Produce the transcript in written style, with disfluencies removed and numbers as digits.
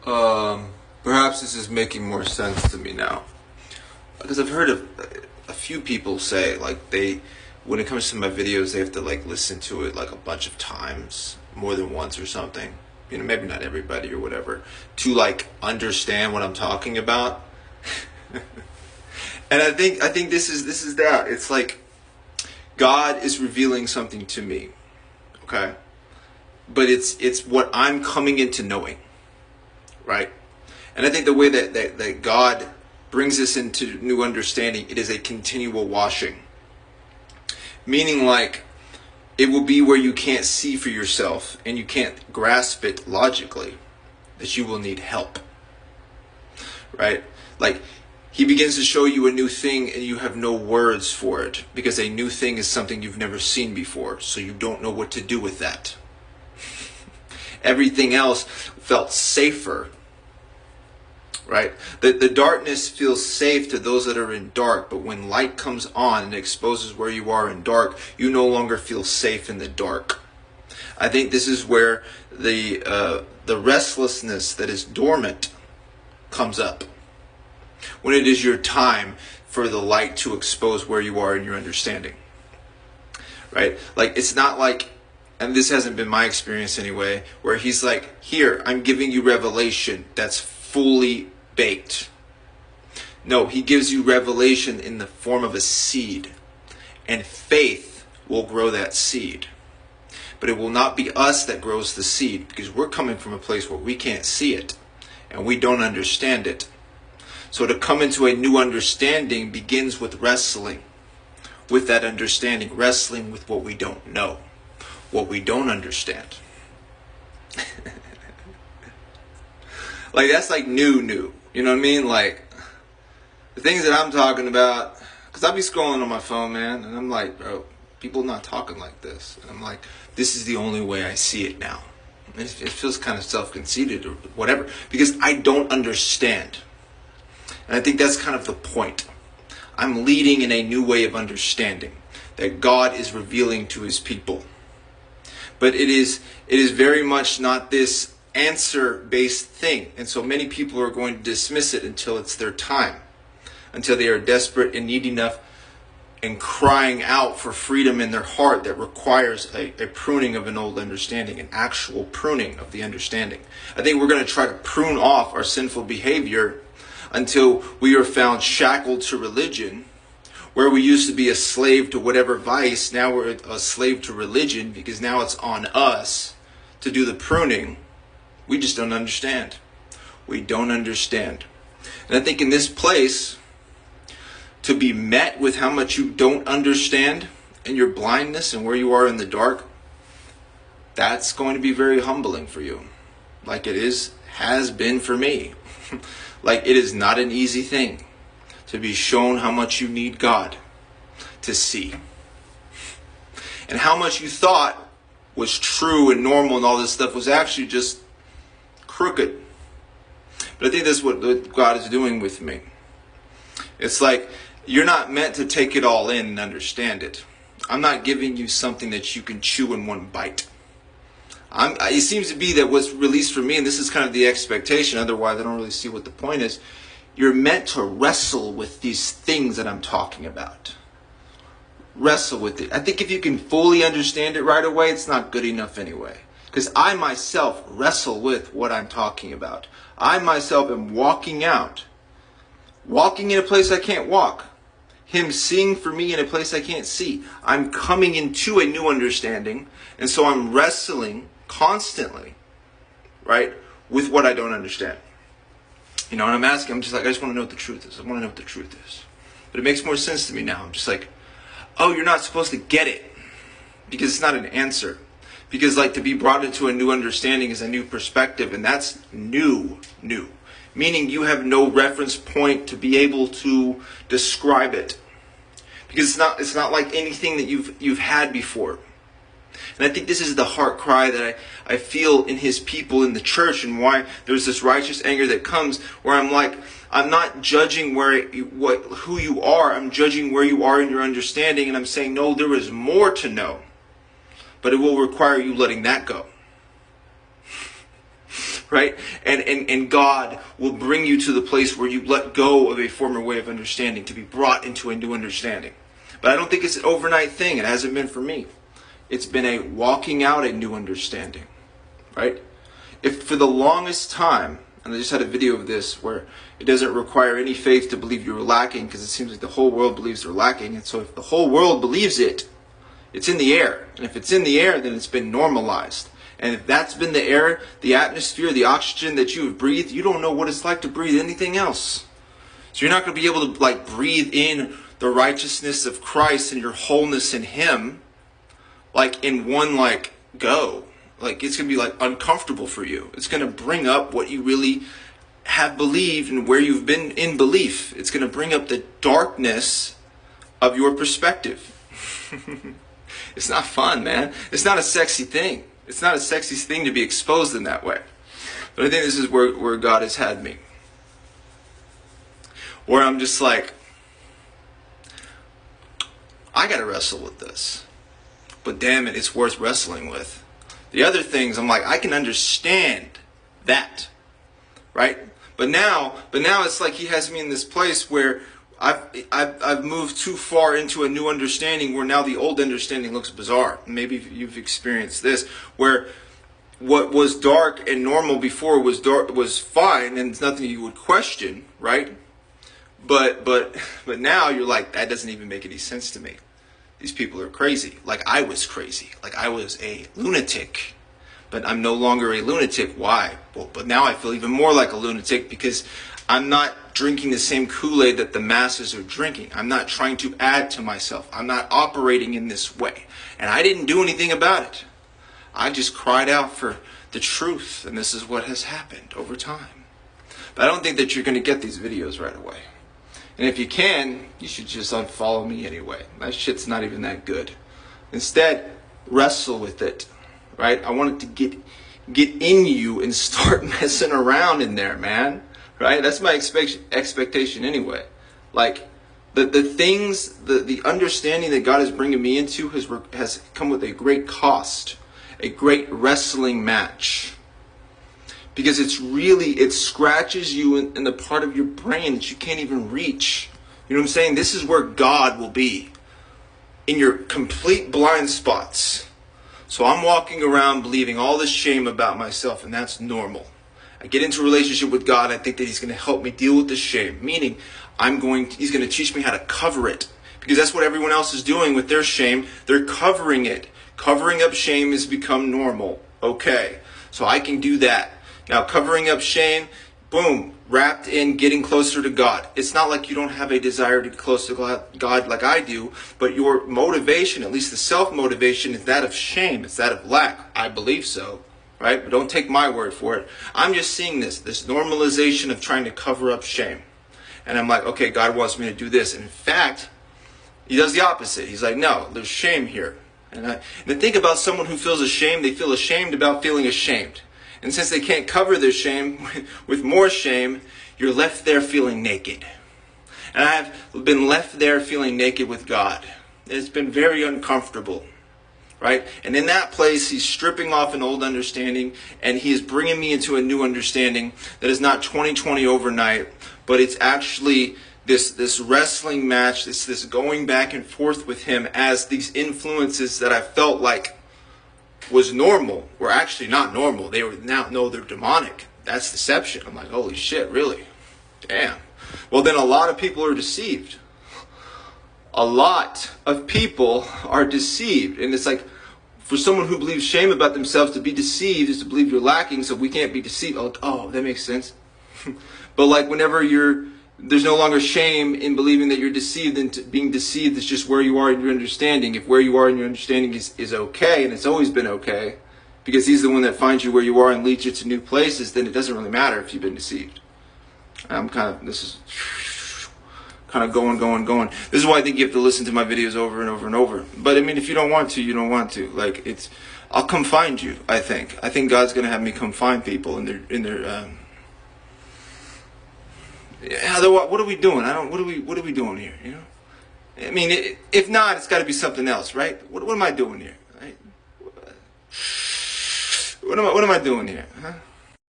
Perhaps this is making more sense to me now. Because I've heard of a few people say, like, when it comes to my videos, they have to, like, listen to it, like, a bunch of times, more than once or something. You know, maybe not everybody or whatever, to, like, understand what I'm talking about. And I think this is that. It's like, God is revealing something to me, okay? But it's what I'm coming into knowing, right? And I think the way that God brings us into new understanding, it is a continual washing. Meaning, like, it will be where you can't see for yourself and you can't grasp it logically, that you will need help, right? Like, he begins to show you a new thing and you have no words for it, because a new thing is something you've never seen before, so you don't know what to do with that. Everything else felt safer, right? The darkness feels safe to those that are in dark, but when light comes on and exposes where you are in dark, you no longer feel safe in the dark. I think this is where the restlessness that is dormant comes up. When it is your time for the light to expose where you are in your understanding, right? Like, it's not like, and this hasn't been my experience anyway, where he's like, here, I'm giving you revelation that's fully baked. No, he gives you revelation in the form of a seed, and faith will grow that seed. But it will not be us that grows the seed, because we're coming from a place where we can't see it and we don't understand it. So to come into a new understanding begins with wrestling with that understanding, wrestling with what we don't know, what we don't understand. Like, that's like new. You know what I mean? Like, the things that I'm talking about, because I be scrolling on my phone, man, and I'm like, bro, people not talking like this. And I'm like, this is the only way I see it now. And it feels kind of self-conceited or whatever, because I don't understand. And I think that's kind of the point. I'm leading in a new way of understanding that God is revealing to his people. But it is very much not this answer-based thing. And so many people are going to dismiss it until it's their time. Until they are desperate and need enough and crying out for freedom in their heart that requires a pruning of an old understanding, an actual pruning of the understanding. I think we're going to try to prune off our sinful behavior until we are found shackled to religion, where we used to be a slave to whatever vice. Now we're a slave to religion, because now it's on us to do the pruning. We just don't understand. We don't understand. And I think in this place, to be met with how much you don't understand and your blindness and where you are in the dark, that's going to be very humbling for you. Like it has been for me. Like, it is not an easy thing to be shown how much you need God to see. And how much you thought was true and normal and all this stuff was actually just crooked. But I think that's what God is doing with me. It's like, you're not meant to take it all in and understand it. I'm not giving you something that you can chew in one bite. It seems to be that what's released for me, and this is kind of the expectation, otherwise I don't really see what the point is, you're meant to wrestle with these things that I'm talking about. Wrestle with it. I think if you can fully understand it right away, it's not good enough anyway. Because I myself wrestle with what I'm talking about. I myself am walking in a place I can't walk. Him seeing for me in a place I can't see. I'm coming into a new understanding, and so I'm wrestling constantly, right, with what I don't understand. You know, and I'm asking, I just want to know what the truth is. I want to know what the truth is. But it makes more sense to me now. I'm just like, oh, you're not supposed to get it, because it's not an answer. Because, like, to be brought into a new understanding is a new perspective, and that's new. Meaning you have no reference point to be able to describe it. Because it's not like anything that you've had before. And I think this is the heart cry that I feel in his people in the church, and why there's this righteous anger that comes where I'm like, I'm not judging who you are. I'm judging where you are in your understanding, and I'm saying, no, there is more to know. But it will require you letting that go. right? And God will bring you to the place where you let go of a former way of understanding to be brought into a new understanding. But I don't think it's an overnight thing. It hasn't been for me. It's been a walking out a new understanding, right? If for the longest time, and I just had a video of this where it doesn't require any faith to believe you're lacking, because it seems like the whole world believes they're lacking. And so if the whole world believes it, it's in the air. And if it's in the air, then it's been normalized. And if that's been the air, the atmosphere, the oxygen that you have breathed, you don't know what it's like to breathe anything else. So you're not going to be able to breathe in the righteousness of Christ and your wholeness in Him in one go. It's going to be uncomfortable for you. It's going to bring up what you really have believed and where you've been in belief. It's going to bring up the darkness of your perspective. It's not fun, man. It's not a sexy thing. It's not a sexy thing to be exposed in that way. But I think this is where God has had me. Where I'm just I got to wrestle with this. But damn it, it's worth wrestling with. The other things, I'm I can understand that. Right? But now it's He has me in this place where I've moved too far into a new understanding where now the old understanding looks bizarre. Maybe you've experienced this, where what was dark and normal before was fine and it's nothing you would question, right? But now you're that doesn't even make any sense to me. These people are crazy. I was crazy. I was a lunatic. But I'm no longer a lunatic. Why? Well, but now I feel even more like a lunatic because I'm not drinking the same Kool-Aid that the masses are drinking. I'm not trying to add to myself. I'm not operating in this way. And I didn't do anything about it. I just cried out for the truth. And this is what has happened over time. But I don't think that you're going to get these videos right away. And if you can, you should just unfollow me anyway. That shit's not even that good. Instead, wrestle with it. Right? I want it to get in you and start messing around in there, man. Right? That's my expectation anyway. The things, the understanding that God is bringing me into has come with a great cost, a great wrestling match. Because it scratches you in the part of your brain that you can't even reach. You know what I'm saying? This is where God will be. In your complete blind spots. So I'm walking around believing all this shame about myself, and that's normal. I get into a relationship with God, I think that He's going to help me deal with this shame. Meaning, He's going to teach me how to cover it. Because that's what everyone else is doing with their shame. They're covering it. Covering up shame has become normal. Okay, so I can do that. Now, covering up shame, boom, wrapped in getting closer to God. It's not like you don't have a desire to get close to God like I do, but your motivation, at least the self-motivation, is that of shame. It's that of lack. I believe so, right? But don't take my word for it. I'm just seeing this normalization of trying to cover up shame. And I'm okay, God wants me to do this. And in fact, He does the opposite. He's no, there's shame here. And the thing about someone who feels ashamed, they feel ashamed about feeling ashamed. And since they can't cover their shame with more shame, you're left there feeling naked. And I've been left there feeling naked with God. It's been very uncomfortable, right? And in that place, He's stripping off an old understanding, and He is bringing me into a new understanding that is not 20/20 overnight, but it's actually this wrestling match, this going back and forth with Him as these influences that I felt was normal were actually not normal. They were they're demonic. That's deception. I'm holy shit, really? Damn. Well, then a lot of people are deceived. A lot of people are deceived. And it's for someone who believes shame about themselves, to be deceived is to believe you're lacking, so we can't be deceived. Oh, that makes sense. But whenever there's no longer shame in believing that you're deceived, and being deceived is just where you are in your understanding. If where you are in your understanding is okay, and it's always been okay, because He's the one that finds you where you are and leads you to new places, then it doesn't really matter if you've been deceived. This is kind of going. This is why I think you have to listen to my videos over and over and over. But if you don't want to, you don't want to. I'll come find you, I think. I think God's going to have me come find people in their what are we doing? What are we doing here? You know? If not, it's got to be something else, right? What am I doing here? Right? What am I doing here? Huh?